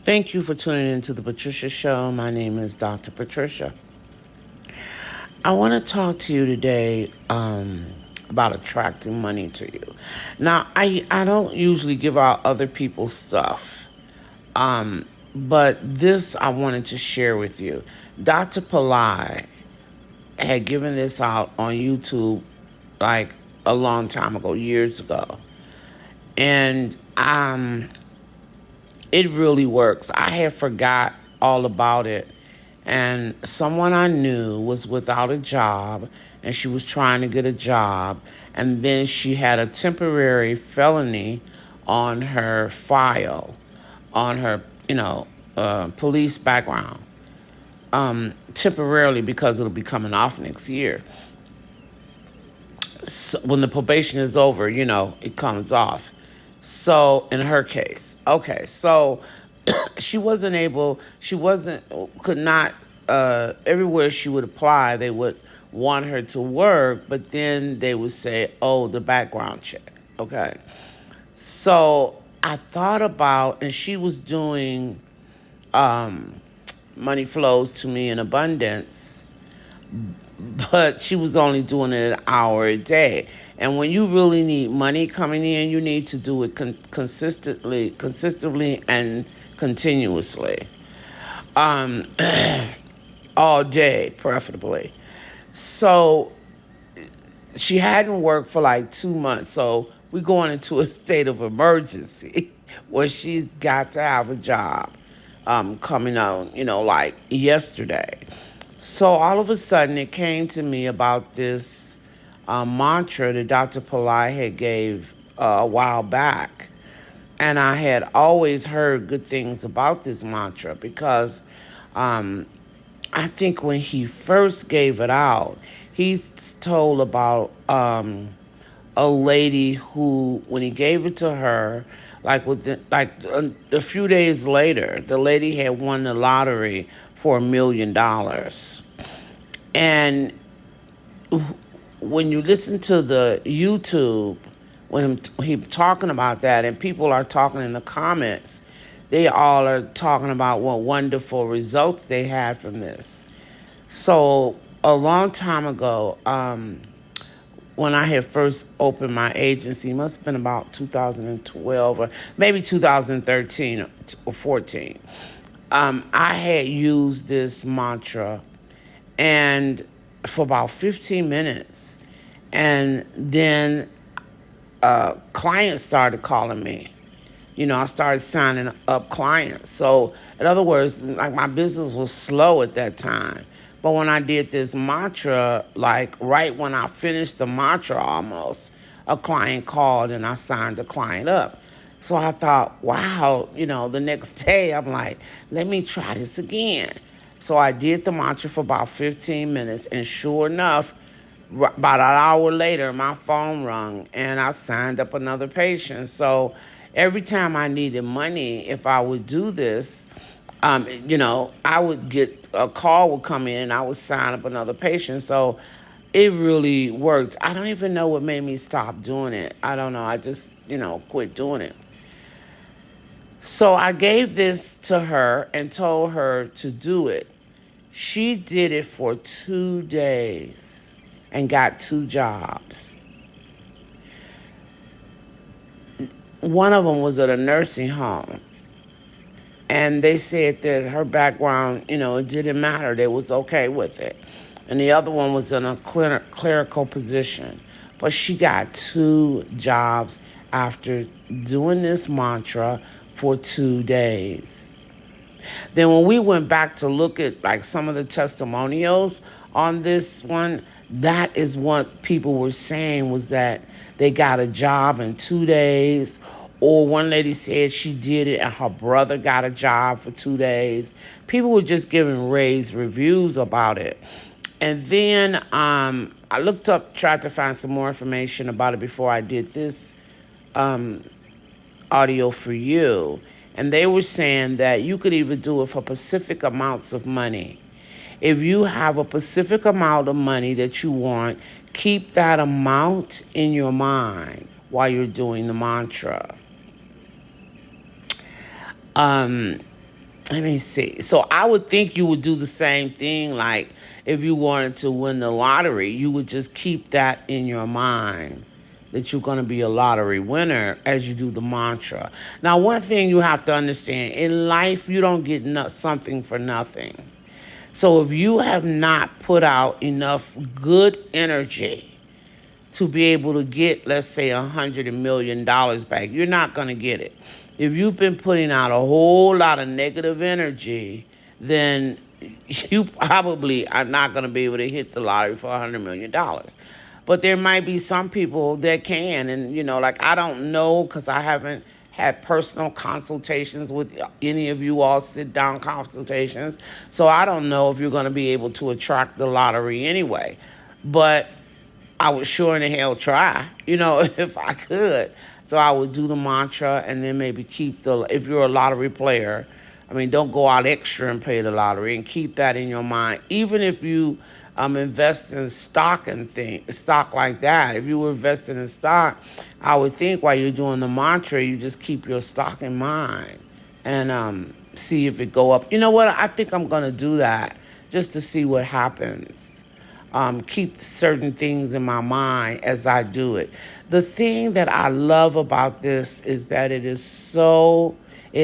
Thank you for tuning into the Patricia Show. My name is Dr. Patricia. I want to talk to you today about attracting money to you. Now, I don't usually give out other people's stuff, but this I wanted to share with you. Dr. Palai had given this out on YouTube like a long time ago, years ago. And it really works. I had forgot all about it. And someone I knew was without a job and she was trying to get a job. And then she had a temporary felony on her file, on her, police background, temporarily because it'll be coming off next year. So when the probation is over, it comes off. So in her case, okay, so she could not, everywhere she would apply, they would want her to work, but then they would say, oh, the background check. Okay. So I thought about, and she was doing money flows to me in abundance, but she was only doing it an hour a day. And when you really need money coming in, you need to do it consistently, and continuously, um, all day, preferably. So she hadn't worked for like 2 months, so we're going into a state of emergency where she's got to have a job coming on, like yesterday. So all of a sudden, it came to me about this mantra that Dr. Pillai had gave a while back. And I had always heard good things about this mantra because I think when he first gave it out, he's told about a lady who, when he gave it to her, a few days later, the lady had won the lottery for $1 million. And when you listen to the YouTube, when he talking about that, and people are talking in the comments, they all are talking about what wonderful results they had from this. So a long time ago, when I had first opened my agency, must have been about 2012 or maybe 2013 or 14. I had used this mantra and for about 15 minutes, and then clients started calling me. I started signing up clients. So, in other words, like my business was slow at that time. But when I did this mantra, like right when I finished the mantra almost, a client called and I signed the client up. So I thought, wow, the next day I'm like, let me try this again. So I did the mantra for about 15 minutes, and sure enough, about an hour later, my phone rang and I signed up another patient. So every time I needed money, if I would do this, I would get a call would come in and I would sign up another patient. So it really worked. I don't even know what made me stop doing it. I don't know. I just, quit doing it. So I gave this to her and told her to do it. She did it for 2 days and got 2 jobs. One of them was at a nursing home. And they said that her background, it didn't matter. They was okay with it. And the other one was in a clerical position. But she got 2 jobs after doing this mantra for 2 days. Then when we went back to look at like some of the testimonials on this one, that is what people were saying, was that they got a job in 2 days. Or one lady said she did it and her brother got a job for 2 days. People were just giving raised reviews about it. And then I looked up, tried to find some more information about it before I did this audio for you. And they were saying that you could even do it for specific amounts of money. If you have a specific amount of money that you want, keep that amount in your mind while you're doing the mantra. let me see. So I would think you would do the same thing. Like if you wanted to win the lottery, you would just keep that in your mind that you're going to be a lottery winner as you do the mantra. Now, one thing you have to understand in life, you don't get something for nothing. So if you have not put out enough good energy to be able to get, let's say, $100 million back, you're not going to get it. If you've been putting out a whole lot of negative energy, then you probably are not going to be able to hit the lottery for $100 million. But there might be some people that can. And, like I don't know because I haven't had personal consultations with any of you all, sit down consultations. So I don't know if you're going to be able to attract the lottery anyway. But I would sure in the hell try, if I could. So I would do the mantra and then maybe if you're a lottery player, I mean, don't go out extra and pay the lottery and keep that in your mind. Even if you invest in stock like that, if you were investing in stock, I would think while you're doing the mantra, you just keep your stock in mind and see if it go up. You know what? I think I'm going to do that just to see what happens. Keep certain things in my mind as I do it. The thing that I love about this is that it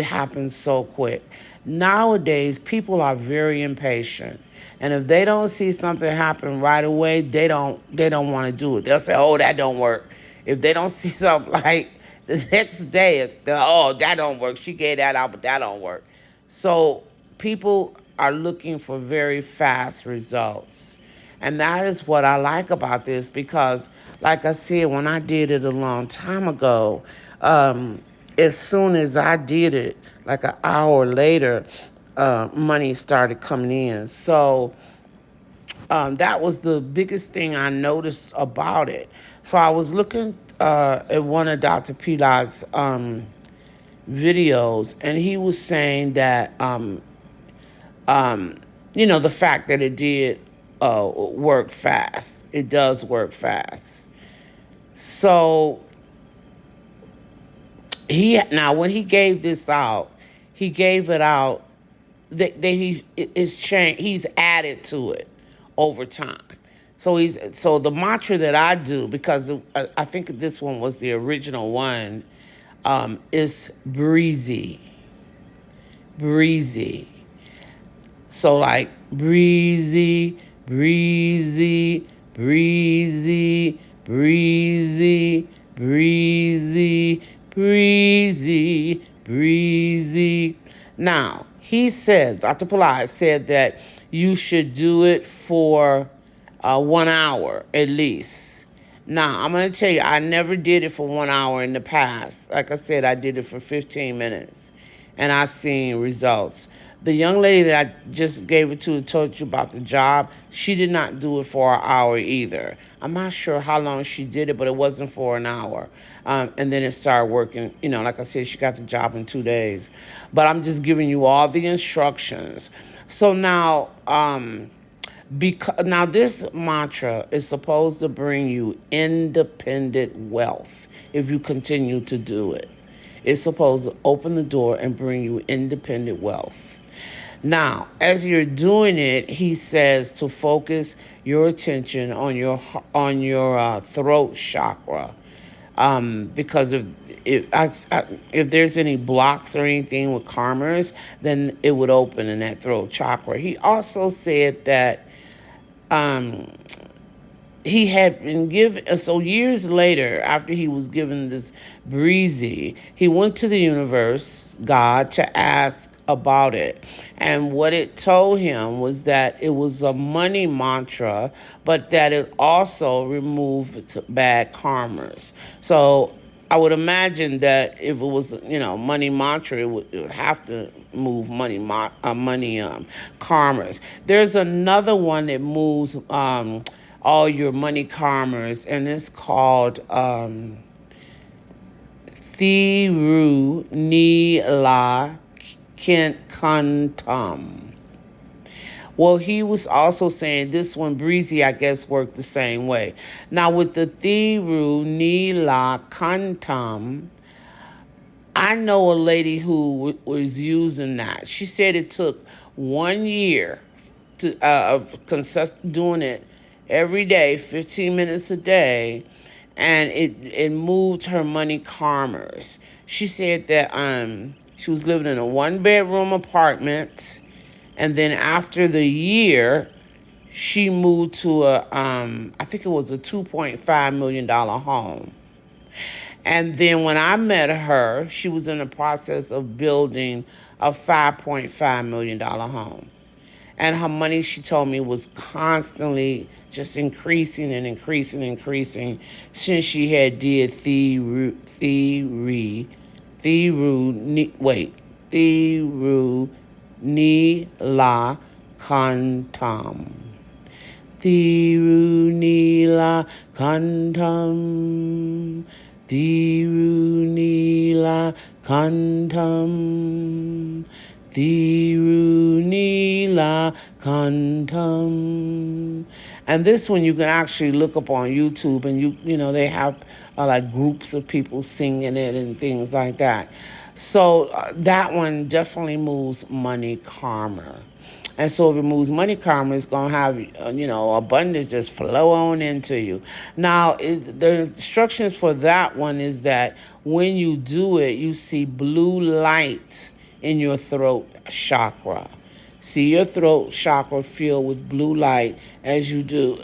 happens so quick. Nowadays, people are very impatient. And if they don't see something happen right away, they don't want to do it. They'll say, "Oh, that don't work." If they don't see something like the next day, "Oh, that don't work. She gave that out, but that don't work." So people are looking for very fast results. And that is what I like about this because, like I said, when I did it a long time ago, as soon as I did it, like an hour later, money started coming in. So that was the biggest thing I noticed about it. So I was looking at one of Dr. Pilat's videos, and he was saying that the fact that it did work fast. It does work fast. So when he gave this out, he gave it out. It's changed. He's added to it over time. So the mantra that I do, because I think this one was the original one, is breezy, breezy. So like breezy, breezy, breezy, breezy, breezy, breezy, breezy. Now, Dr. Pillai said that you should do it for 1 hour at least. Now, I'm going to tell you, I never did it for 1 hour in the past. Like I said, I did it for 15 minutes, and I seen results. The young lady that I just gave it to, told you about the job, she did not do it for an hour either. I'm not sure how long she did it, but it wasn't for an hour. And then it started working. Like I said, she got the job in 2 days. But I'm just giving you all the instructions. So now, now this mantra is supposed to bring you independent wealth if you continue to do it. It's supposed to open the door and bring you independent wealth. Now, as you're doing it, he says to focus your attention on your throat chakra, because if there's any blocks or anything with karmas, then it would open in that throat chakra. He also said that um, he had been given, so years later, after he was given this breezy, he went to the universe, God, to ask about it. And what it told him was that it was a money mantra, but that it also removed bad karmas. So I would imagine that if it was, money mantra, it would have to move money karmas. There's another one that moves all your money karmas, and it's called Thiru Ni La Kantam. Well, he was also saying this one, Breezy, I guess, worked the same way. Now, with the Thiru Ni La Kantam, I know a lady who was using that. She said it took 1 year to of doing it every day, 15 minutes a day, and it moved her money karmas. She said that she was living in a 1 bedroom apartment, and then after the year, she moved to a I think it was a $2.5 million home. And then when I met her, she was in the process of building a $5.5 million home. And her money, she told me, was constantly just increasing and increasing and increasing since she had did Thiru Ni La Kantam. Tirunila Kantam. Tirunila Kantam. Tirunila Kantam. And this one you can actually look up on YouTube, and they have like groups of people singing it and things like that. So that one definitely moves money karma. And so if it moves money karma, it's going to have, abundance just flow on into you. Now, the instructions for that one is that when you do it, you see blue light in your throat chakra. See your throat chakra filled with blue light as you do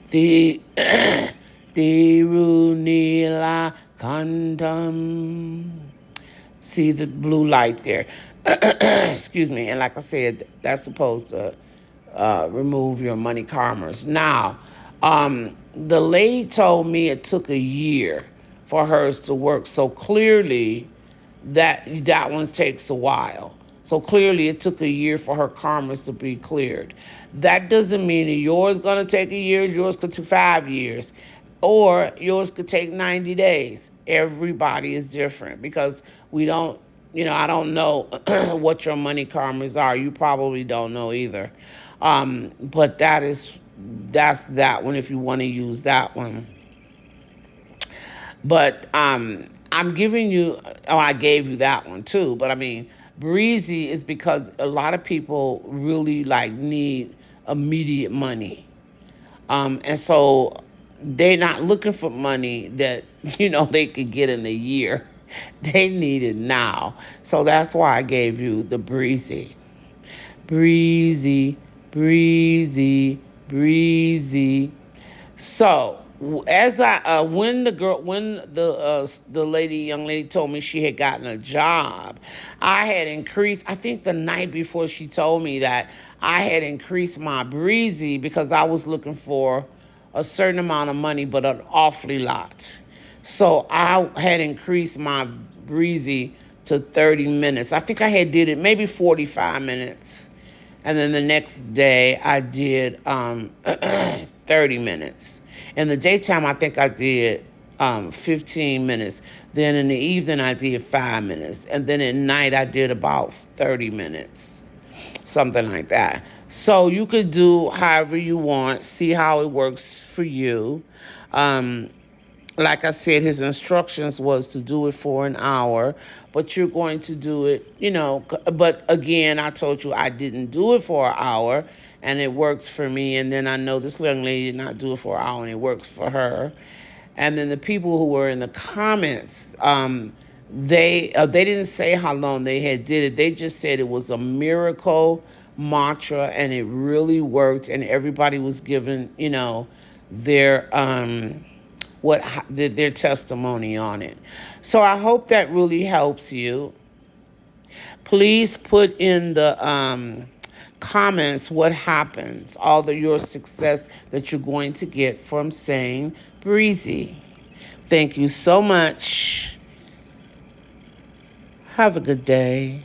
the Tirunila Kantam. See the blue light there. Excuse me. And like I said, that's supposed to remove your money karmas. Now, the lady told me it took a year for hers to work. So clearly, that one takes a while. So clearly, it took a year for her karmas to be cleared. That doesn't mean that yours going to take a year. Yours could take 5 years, or yours could take 90 days. Everybody is different because we don't. I don't know what your money karmas are. You probably don't know either. But that's that one if you want to use that one. But I'm giving you, oh, I gave you that one too. But I mean, Breezy is because a lot of people really like need immediate money. And so they're not looking for money that, they could get in a year. They need it now. So that's why I gave you the Breezy. Breezy, breezy, breezy. So as I when the young lady told me she had gotten a job, I had increased. I think the night before she told me that I had increased my Breezy because I was looking for a certain amount of money, but an awfully lot. So I had increased my Breezy to 30 minutes. I think I had did it maybe 45 minutes. And then the next day I did 30 minutes. In the daytime, I think I did 15 minutes. Then in the evening, I did 5 minutes. And then at night, I did about 30 minutes, something like that. So you could do however you want, see how it works for you. Um, like I said, his instructions was to do it for an hour, but you're going to do it, but again, I told you I didn't do it for an hour and it works for me. And then I know this young lady did not do it for an hour and it works for her. And then the people who were in the comments, they didn't say how long they had did it. They just said it was a miracle mantra and it really worked. And everybody was given, their their testimony on it. So I hope that really helps you. Please put in the comments what happens, your success that you're going to get from saying Breezy. Thank you so much. Have a good day.